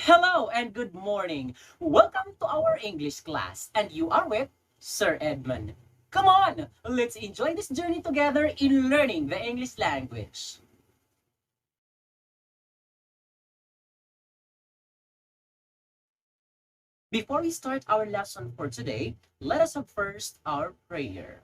Hello and good morning. Welcome to our English class, and you are with Sir Edmund. Come on, let's enjoy this journey together in learning the English language. Before we start our lesson for today, let us have first our prayer.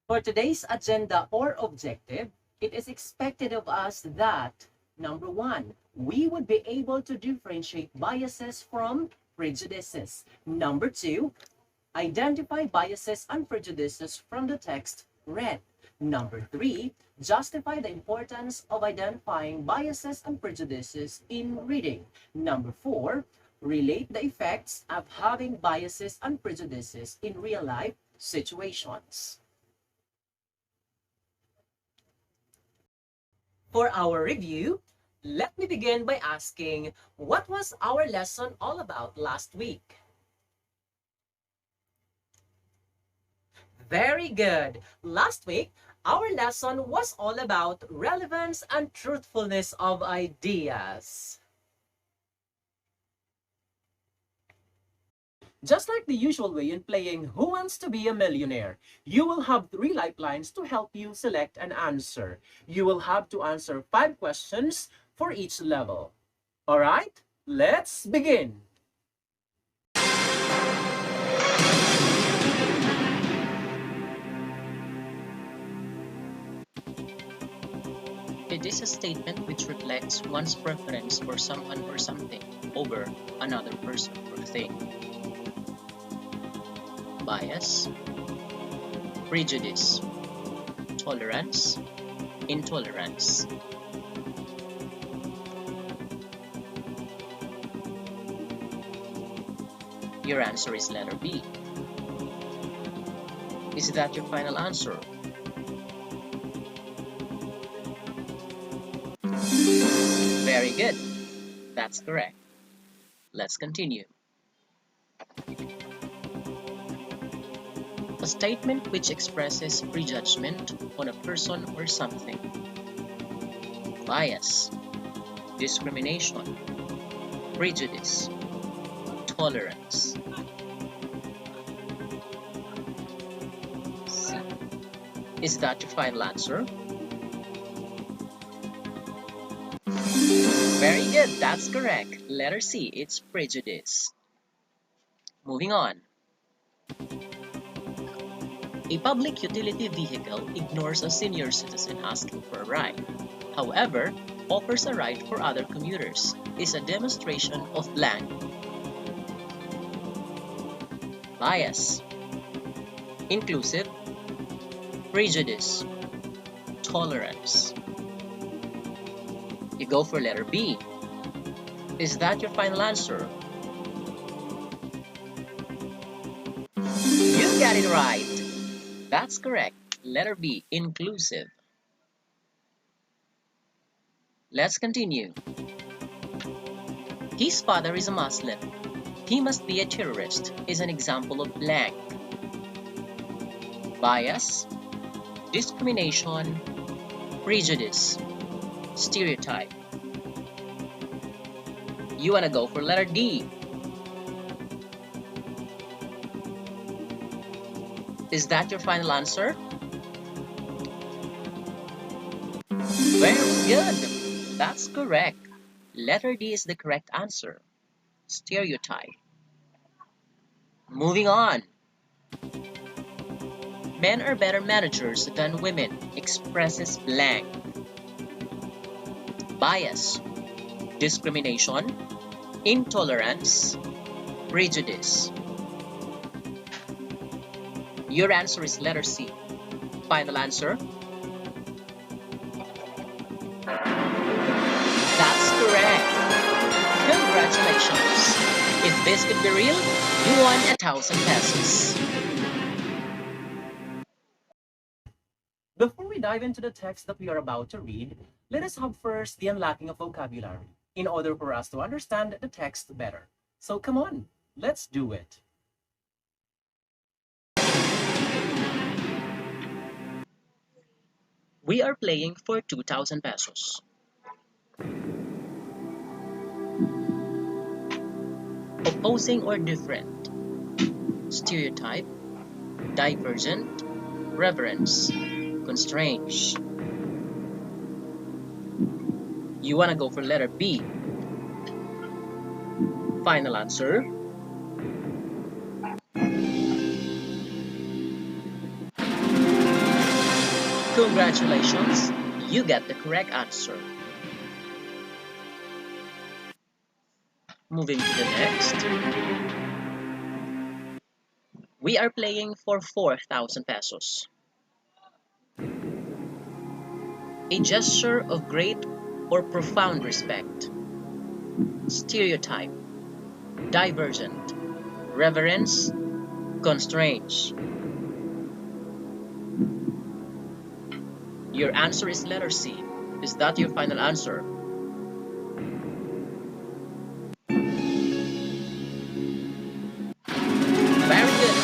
For today's agenda or objective, it is expected of us that, number one, we would be able to differentiate biases from prejudices. Number two, identify biases and prejudices from the text read. Number three, justify the importance of identifying biases and prejudices in reading. Number four, relate the effects of having biases and prejudices in real life situations. For our review, let me begin by asking, what was our lesson all about last week? Very good. Last week, our lesson was all about relevance and truthfulness of ideas. Just like the usual way in playing Who Wants to Be a Millionaire, you will have 3 lifelines to help you select an answer. You will have to answer 5 questions for each level. Alright, let's begin! It is a statement which reflects one's preference for someone or something over another person or thing. Bias, prejudice, tolerance, intolerance. Your answer is letter B. Is that your final answer? Very good. That's correct. Let's continue. A statement which expresses prejudgment on a person or something. Bias, discrimination, prejudice, tolerance. C. Is that your final answer? Very good, that's correct. Letter C, it's prejudice. Moving on. A public utility vehicle ignores a senior citizen asking for a ride. However, offers a ride for other commuters. Is a demonstration of blank. Bias. Inclusive. Prejudice. Tolerance. You go for letter B. Is that your final answer? You got it right. That's correct. Letter B, inclusive. Let's continue. His father is a Muslim. He must be a terrorist is an example of blank. Bias, discrimination, prejudice, stereotype. You wanna go for letter D. Is that your final answer? Very good. That's correct. Letter D is the correct answer. Stereotype. Moving on. Men are better managers than women expresses blank. Bias, discrimination, intolerance, prejudice. Your answer is letter C. Final answer? That's correct. Congratulations. If this could be real, you won 1,000 pesos. Before we dive into the text that we are about to read, let us have first the unlocking of vocabulary in order for us to understand the text better. So come on, let's do it. We are playing for 2,000 pesos. Opposing or different. Stereotype, divergent, reverence, constraint. You wanna go for letter B. Final answer? Congratulations, you get the correct answer. Moving to the next. We are playing for 4,000 pesos. A gesture of great or profound respect. Stereotype, divergent, reverence, constraint. Your answer is letter C. Is that your final answer? Very good.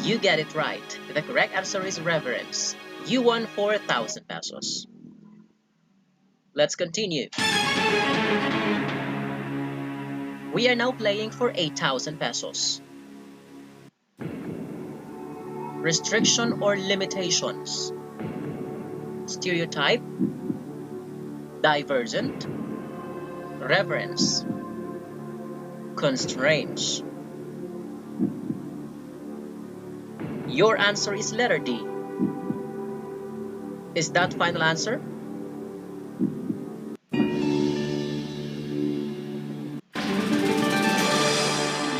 You get it right. The correct answer is reverence. You won 4,000 pesos. Let's continue. We are now playing for 8,000 pesos. Restriction or limitations. Stereotype, divergent, reverence, constraints. Your answer is letter D. Is that final answer?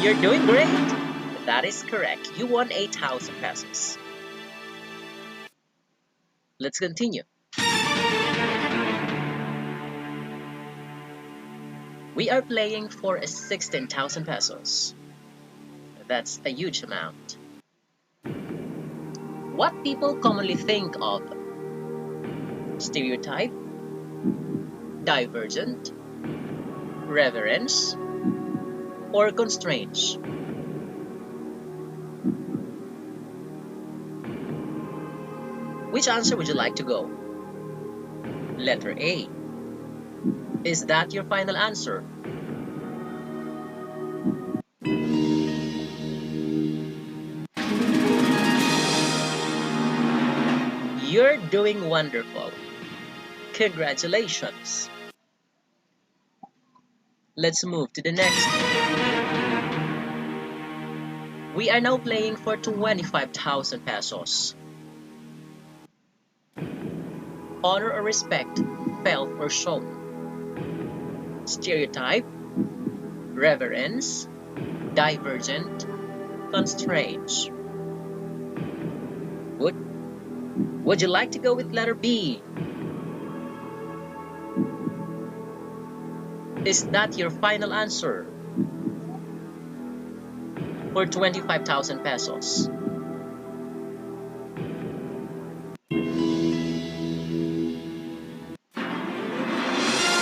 You're doing great. That is correct. You won 8,000 pesos. Let's continue. We are playing for 16,000 pesos. That's a huge amount. What people commonly think of? Stereotype, divergent, reverence, or constraints. Which answer would you like to go? Letter A. Is that your final answer? You're doing wonderful. Congratulations. Let's move to the next one. We are now playing for 25,000 pesos. Honor or respect, felt or shown. Stereotype, reverence, divergent, constraints. Would you like to go with letter B? Is that your final answer for 25,000 pesos?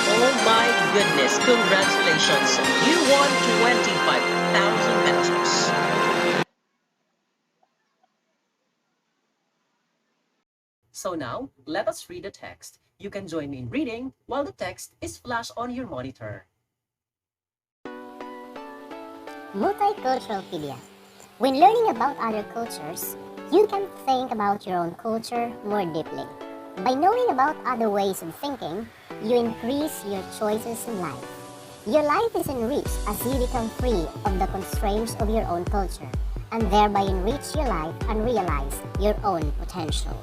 Oh my goodness, congratulations! You won 25,000 pesos. So now, let us read the text. You can join me in reading while the text is flashed on your monitor. Multiculturalpedia. When learning about other cultures, you can think about your own culture more deeply. By knowing about other ways of thinking, you increase your choices in life. Your life is enriched as you become free of the constraints of your own culture, and thereby enrich your life and realize your own potential.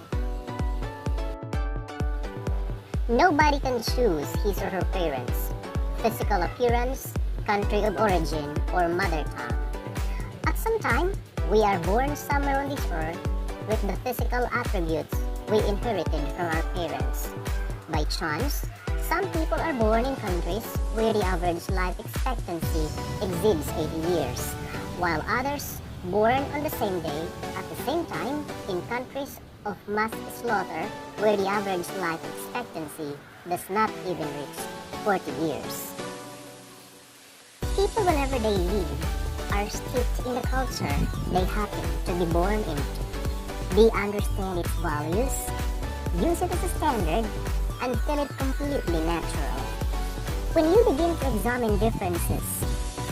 Nobody can choose his or her parents, physical appearance, country of origin, or mother tongue. At some time, we are born somewhere on this earth with the physical attributes we inherited from our parents. By chance, some people are born in countries where the average life expectancy exceeds 80 years, while others born on the same day at the same time in countries of mass slaughter where the average life expectancy does not even reach 40 years. People, whenever they live, are steeped in the culture they happen to be born into. They understand its values, use it as a standard, and feel it completely natural. When you begin to examine differences,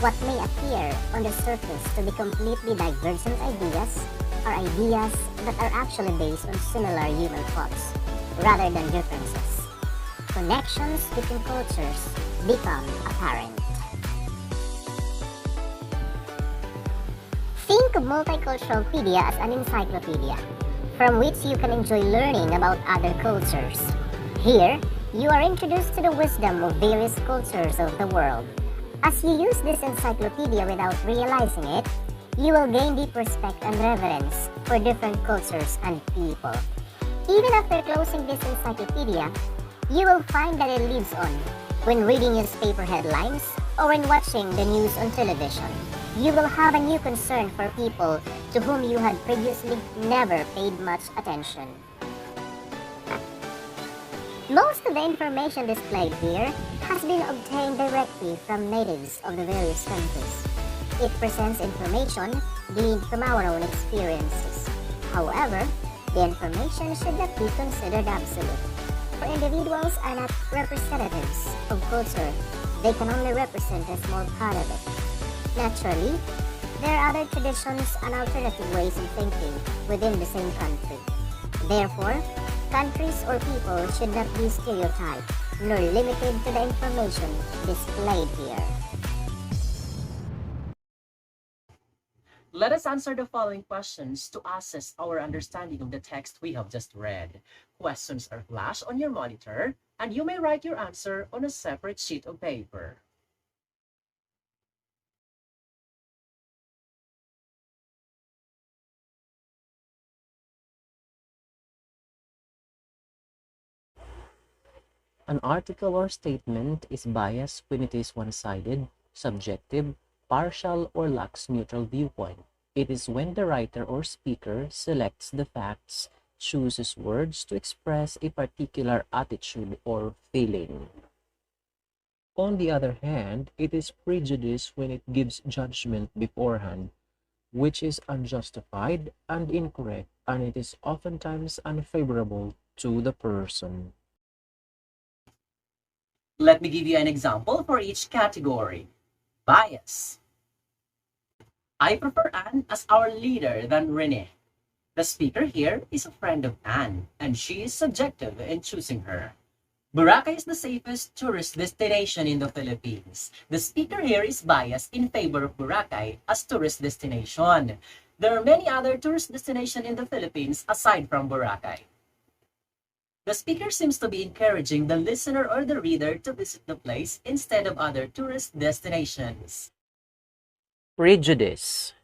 what may appear on the surface to be completely divergent ideas are ideas that are actually based on similar human thoughts, rather than differences. Connections between cultures become apparent. Think of Multiculturalpedia as an encyclopedia, from which you can enjoy learning about other cultures. Here, you are introduced to the wisdom of various cultures of the world. As you use this encyclopedia without realizing it, you will gain deep respect and reverence for different cultures and people. Even after closing this encyclopedia, you will find that it lives on when reading newspaper headlines or when watching the news on television. You will have a new concern for people to whom you had previously never paid much attention. Most of the information displayed here has been obtained directly from natives of the various countries. It presents information gleaned from our own experiences. However, the information should not be considered absolute, for individuals are not representatives of culture. They can only represent a small part of it. Naturally, there are other traditions and alternative ways of thinking within the same country. Therefore, countries or people should not be stereotyped nor limited to the information displayed here. Let us answer the following questions to assess our understanding of the text we have just read. Questions are flashed on your monitor, and you may write your answer on a separate sheet of paper. An article or statement is biased when it is one-sided, subjective, partial, or lacks neutral viewpoint. It is when the writer or speaker selects the facts, chooses words to express a particular attitude or feeling. On the other hand, it is prejudice when it gives judgment beforehand, which is unjustified and incorrect, and it is oftentimes unfavorable to the person. Let me give you an example for each category. Bias. I prefer Anne as our leader than Rene. The speaker here is a friend of Anne, and she is subjective in choosing her. Boracay is the safest tourist destination in the Philippines. The speaker here is biased in favor of Boracay as tourist destination. There are many other tourist destinations in the Philippines aside from Boracay. The speaker seems to be encouraging the listener or the reader to visit the place instead of other tourist destinations. Prejudice.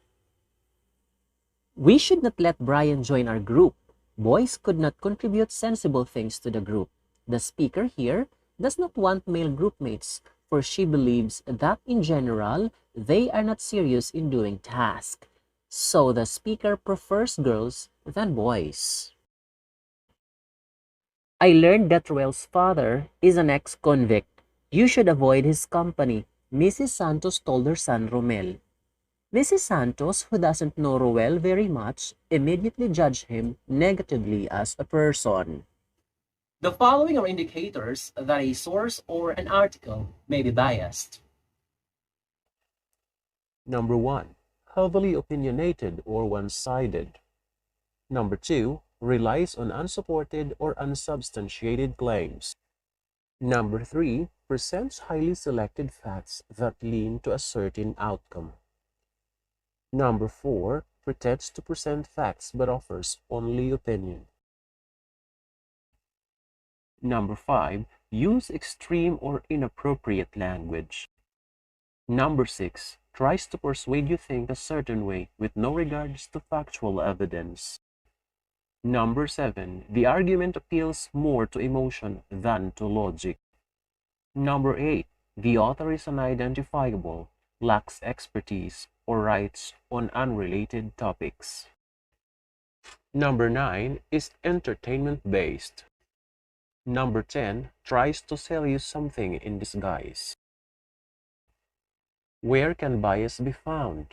We should not let Brian join our group. Boys could not contribute sensible things to the group. The speaker here does not want male groupmates, for she believes that in general, they are not serious in doing tasks. So the speaker prefers girls than boys. I learned that Ruel's father is an ex-convict. You should avoid his company, Mrs. Santos told her son Romel. Mrs. Santos, who doesn't know Ruel very much, immediately judged him negatively as a person. The following are indicators that a source or an article may be biased. Number 1. Heavily opinionated or one-sided. Number 2. Relies on unsupported or unsubstantiated claims. Number 3. Presents highly selected facts that lean to a certain outcome. Number 4. Pretends to present facts but offers only opinion. Number 5. Use extreme or inappropriate language. Number 6. Tries to persuade you think a certain way with no regards to factual evidence. Number 7. The argument appeals more to emotion than to logic. Number 8. The author is unidentifiable, lacks expertise, or writes on unrelated topics. Number 9 is entertainment-based. Number 10 tries to sell you something in disguise. Where can bias be found?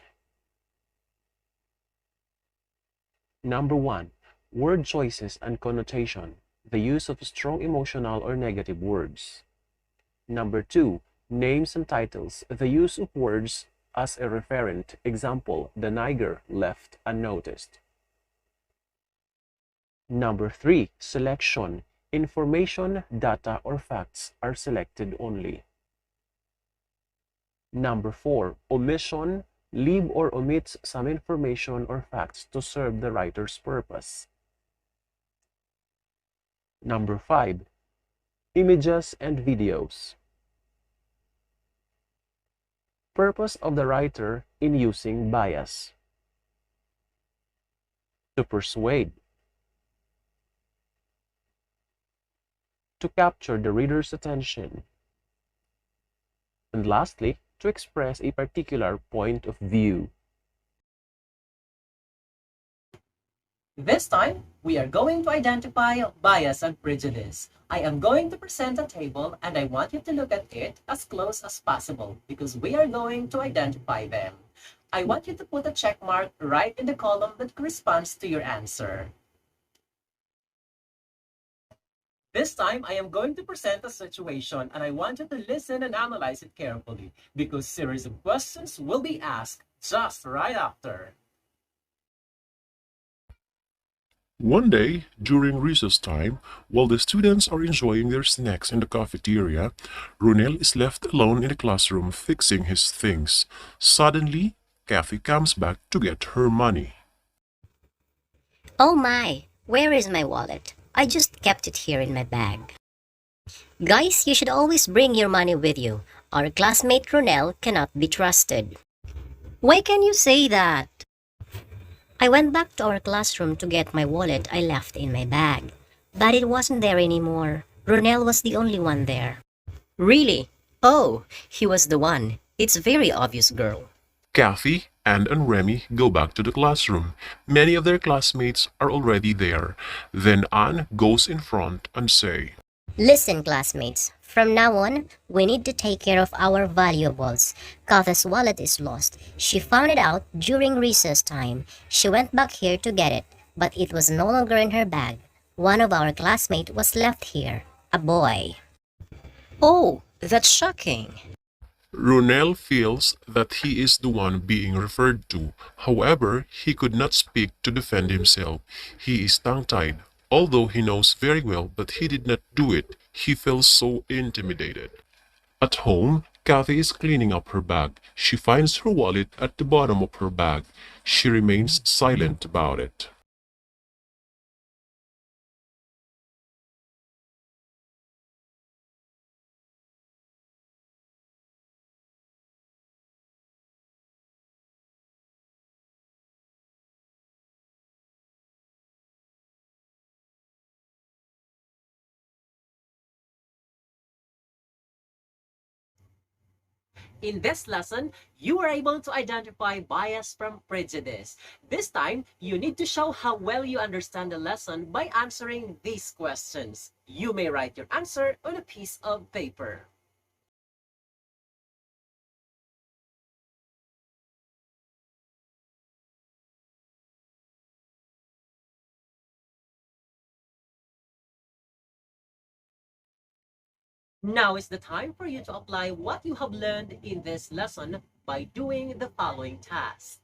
Number 1. Word choices and connotation, the use of strong emotional or negative words. Number 2. Names and titles, the use of words as a referent, example, the Niger left unnoticed. Number 3. Selection, information, data, or facts are selected only. Number 4. Omission, leave or omits some information or facts to serve the writer's purpose. Number 5. Images and videos. Purpose of the writer in using bias: to persuade, to capture the reader's attention, and lastly, to express a particular point of view. This time, we are going to identify bias and prejudice. I am going to present a table and I want you to look at it as close as possible because we are going to identify them. I want you to put a check mark right in the column that corresponds to your answer. This time, I am going to present a situation and I want you to listen and analyze it carefully because series of questions will be asked just right after. One day, during recess time, while the students are enjoying their snacks in the cafeteria, Ronel is left alone in the classroom fixing his things. Suddenly, Kathy comes back to get her money. Oh my, where is my wallet? I just kept it here in my bag. Guys, you should always bring your money with you. Our classmate Ronel cannot be trusted. Why can you say that? I went back to our classroom to get my wallet I left in my bag, but it wasn't there anymore. Ronel was the only one there. Really? Oh, he was the one. It's very obvious, girl. Kathy, Anne, and Remy go back to the classroom. Many of their classmates are already there. Then Anne goes in front and say, Listen, classmates. From now on, we need to take care of our valuables. Katha's wallet is lost. She found it out during recess time. She went back here to get it, but it was no longer in her bag. One of our classmates was left here, a boy. Oh, that's shocking. Ronel feels that he is the one being referred to. However, he could not speak to defend himself. He is tongue-tied. Although he knows very well that he did not do it, he feels so intimidated. At home, Kathy is cleaning up her bag. She finds her wallet at the bottom of her bag. She remains silent about it. In this lesson, you are able to identify bias from prejudice. This time, you need to show how well you understand the lesson by answering these questions. You may write your answer on a piece of paper. Now is the time for you to apply what you have learned in this lesson by doing the following task.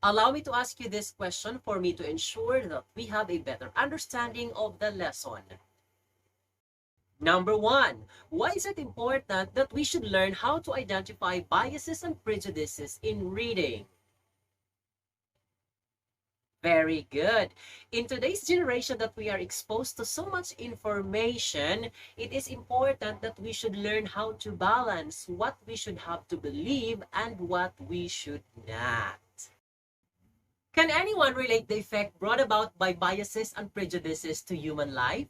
Allow me to ask you this question for me to ensure that we have a better understanding of the lesson. Number one, why is it important that we should learn how to identify biases and prejudices in reading? Very good. In today's generation that we are exposed to so much information, it is important that we should learn how to balance what we should have to believe and what we should not. Can anyone relate the effect brought about by biases and prejudices to human life?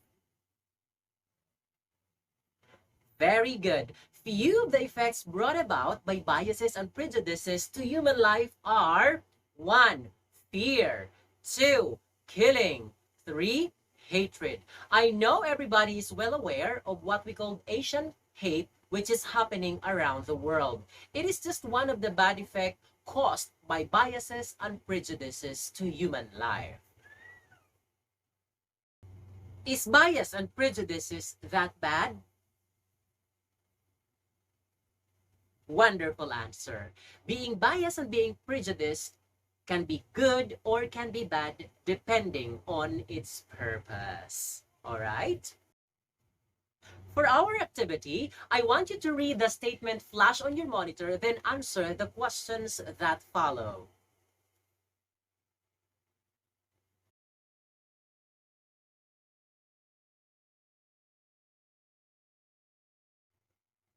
Very good. Few of the effects brought about by biases and prejudices to human life are 1. Fear. 2. Killing. 3. Hatred. I know everybody is well aware of what we call Asian hate, which is happening around the world. It is just one of the bad effects caused by biases and prejudices to human life. Is bias and prejudices that bad? Wonderful answer. Being biased and being prejudiced can be good or can be bad depending on its purpose. All right? For our activity, I want you to read the statement flash on your monitor, then answer the questions that follow.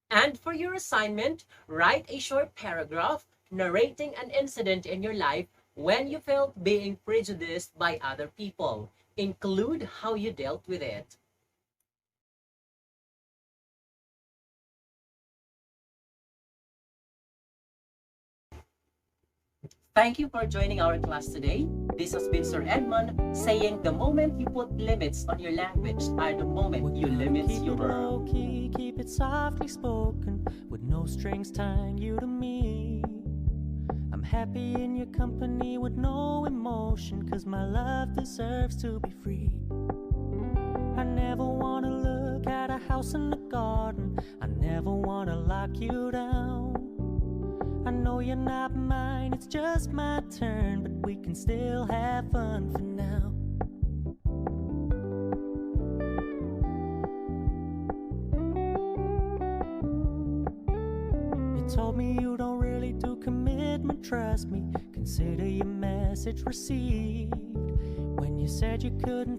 And for your assignment, write a short paragraph narrating an incident in your life when you felt being prejudiced by other people. Include how you dealt with it. Thank you for joining our class today. This has been Sir Edmund saying the moment you put limits on your language are the moment you limit your world. Keep it low-key, keep it softly spoken, with no strings tying you to me. I'm happy in your company with no emotion, 'cause my love deserves to be free. I never wanna look at a house in the garden, I never wanna lock you down. I know you're not mine, it's just my turn, but we can still have fun for now. You told me you don't really do commitment, trust me, consider your message received. When you said you couldn't